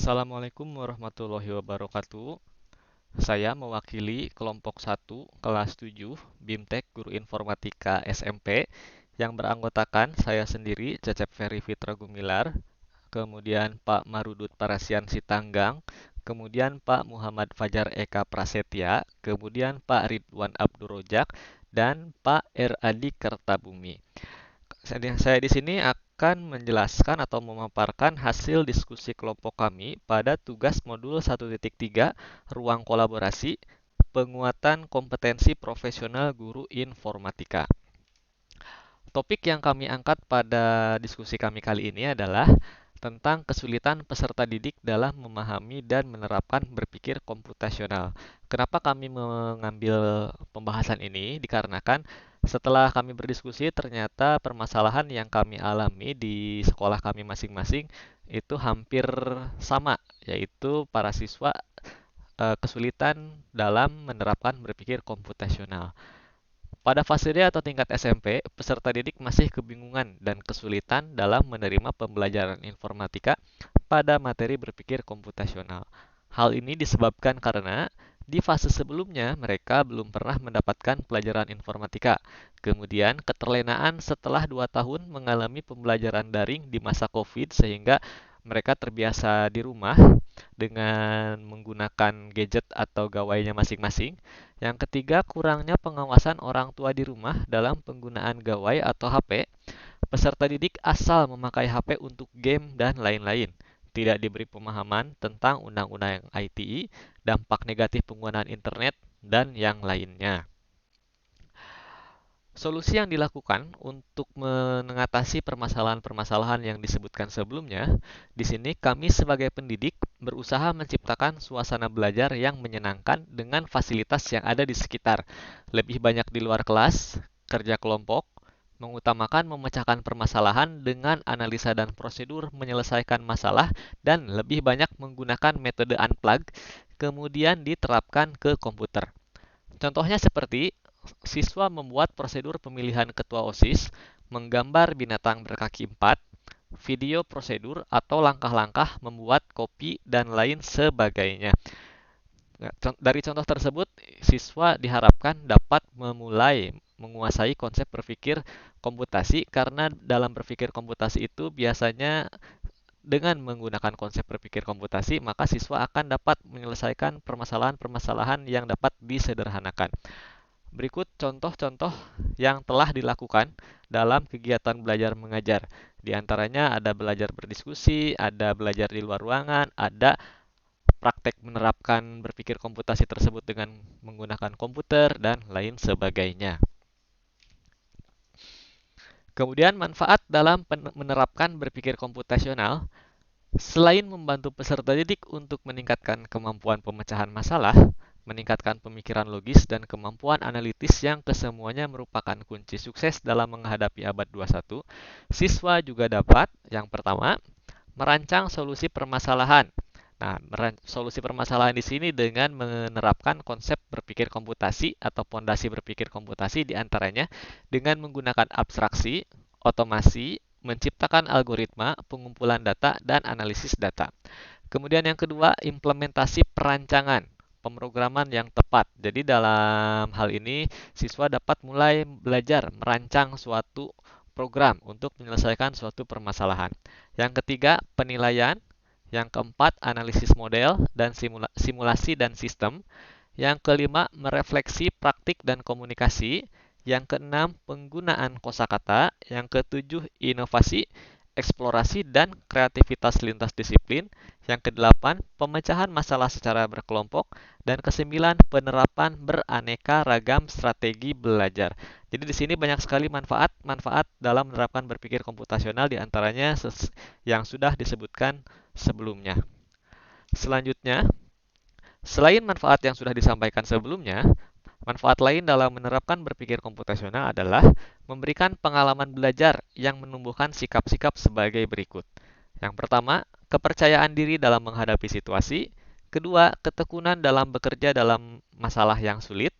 Assalamualaikum warahmatullahi wabarakatuh. Saya mewakili kelompok 1 kelas 7 BIMTEK Guru Informatika SMP yang beranggotakan saya sendiri Cecep Ferry Fitra Gumilar, kemudian Pak Marudut Parasian Sitanggang, kemudian Pak Muhammad Fajar Eka Prasetya, kemudian Pak Ridwan Abdurrojak, dan Pak R. Adi Kertabumi. Saya di sini akan menjelaskan atau memaparkan hasil diskusi kelompok kami pada tugas modul 1.3 Ruang Kolaborasi Penguatan Kompetensi Profesional Guru Informatika. Topik yang kami angkat pada diskusi kami kali ini adalah tentang kesulitan peserta didik dalam memahami dan menerapkan berpikir komputasional. Kenapa kami mengambil pembahasan ini? Dikarenakan setelah kami berdiskusi, ternyata permasalahan yang kami alami di sekolah kami masing-masing itu hampir sama, yaitu para siswa kesulitan dalam menerapkan berpikir komputasional. Pada fase D atau tingkat SMP, peserta didik masih kebingungan dan kesulitan dalam menerima pembelajaran informatika pada materi berpikir komputasional. Hal ini disebabkan karena di fase sebelumnya mereka belum pernah mendapatkan pelajaran informatika. Kemudian keterlenaan setelah 2 tahun mengalami pembelajaran daring di masa COVID sehingga mereka terbiasa di rumah dengan menggunakan gadget atau gawainya masing-masing. Yang ketiga, kurangnya pengawasan orang tua di rumah dalam penggunaan gawai atau HP. Peserta didik asal memakai HP untuk game dan lain-lain. Tidak diberi pemahaman tentang undang-undang ITE, dampak negatif penggunaan internet, dan yang lainnya. Solusi yang dilakukan untuk mengatasi permasalahan-permasalahan yang disebutkan sebelumnya, di sini kami sebagai pendidik berusaha menciptakan suasana belajar yang menyenangkan dengan fasilitas yang ada di sekitar. Lebih banyak di luar kelas, kerja kelompok, mengutamakan memecahkan permasalahan dengan analisa dan prosedur menyelesaikan masalah, dan lebih banyak menggunakan metode unplug, kemudian diterapkan ke komputer. Contohnya seperti siswa membuat prosedur pemilihan ketua OSIS, menggambar binatang berkaki empat, video prosedur atau langkah-langkah membuat kopi, dan lain sebagainya. Dari contoh tersebut, siswa diharapkan dapat memulai menguasai konsep berpikir komputasi karena dalam berpikir komputasi itu biasanya dengan menggunakan konsep berpikir komputasi, maka siswa akan dapat menyelesaikan permasalahan-permasalahan yang dapat disederhanakan. Berikut contoh-contoh yang telah dilakukan dalam kegiatan belajar mengajar. Di antaranya ada belajar berdiskusi, ada belajar di luar ruangan, ada praktek menerapkan berpikir komputasi tersebut dengan menggunakan komputer, dan lain sebagainya. Kemudian manfaat dalam menerapkan berpikir komputasional, selain membantu peserta didik untuk meningkatkan kemampuan pemecahan masalah, meningkatkan pemikiran logis dan kemampuan analitis yang kesemuanya merupakan kunci sukses dalam menghadapi abad 21, siswa juga dapat, yang pertama, merancang solusi permasalahan. Nah, solusi permasalahan di sini dengan menerapkan konsep berpikir komputasi atau pondasi berpikir komputasi di antaranya dengan menggunakan abstraksi, otomasi, menciptakan algoritma, pengumpulan data, dan analisis data. Kemudian yang kedua, implementasi perancangan, pemrograman yang tepat. Jadi dalam hal ini, siswa dapat mulai belajar merancang suatu program untuk menyelesaikan suatu permasalahan. Yang ketiga, penilaian. Yang keempat, analisis model dan simulasi dan sistem. Yang kelima, merefleksi praktik dan komunikasi. Yang keenam, penggunaan kosakata. Yang ketujuh, inovasi, eksplorasi, dan kreativitas lintas disiplin. Yang kedelapan, pemecahan masalah secara berkelompok. Dan kesembilan, penerapan beraneka ragam strategi belajar. Jadi di sini banyak sekali manfaat dalam menerapkan berpikir komputasional, di antaranya yang sudah disebutkan sebelumnya. Selanjutnya, selain manfaat yang sudah disampaikan sebelumnya, manfaat lain dalam menerapkan berpikir komputasional adalah memberikan pengalaman belajar yang menumbuhkan sikap-sikap sebagai berikut. Yang pertama, kepercayaan diri dalam menghadapi situasi. Kedua, ketekunan dalam bekerja dalam masalah yang sulit.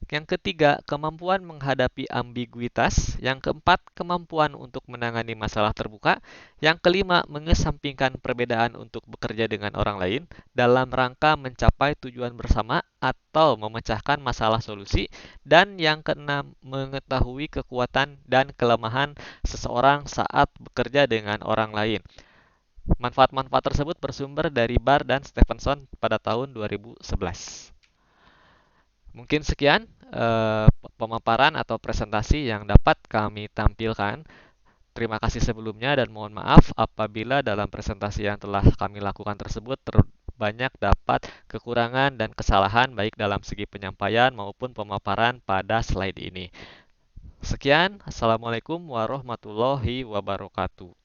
Yang ketiga, kemampuan menghadapi ambiguitas. Yang keempat, kemampuan untuk menangani masalah terbuka. Yang kelima, mengesampingkan perbedaan untuk bekerja dengan orang lain dalam rangka mencapai tujuan bersama atau memecahkan masalah solusi. Dan yang keenam, mengetahui kekuatan dan kelemahan seseorang saat bekerja dengan orang lain. Manfaat-manfaat tersebut bersumber dari Barr dan Stephenson pada tahun 2011. Mungkin sekian pemaparan atau presentasi yang dapat kami tampilkan. Terima kasih sebelumnya dan mohon maaf apabila dalam presentasi yang telah kami lakukan tersebut banyak dapat kekurangan dan kesalahan baik dalam segi penyampaian maupun pemaparan pada slide ini. Sekian, Assalamualaikum warahmatullahi wabarakatuh.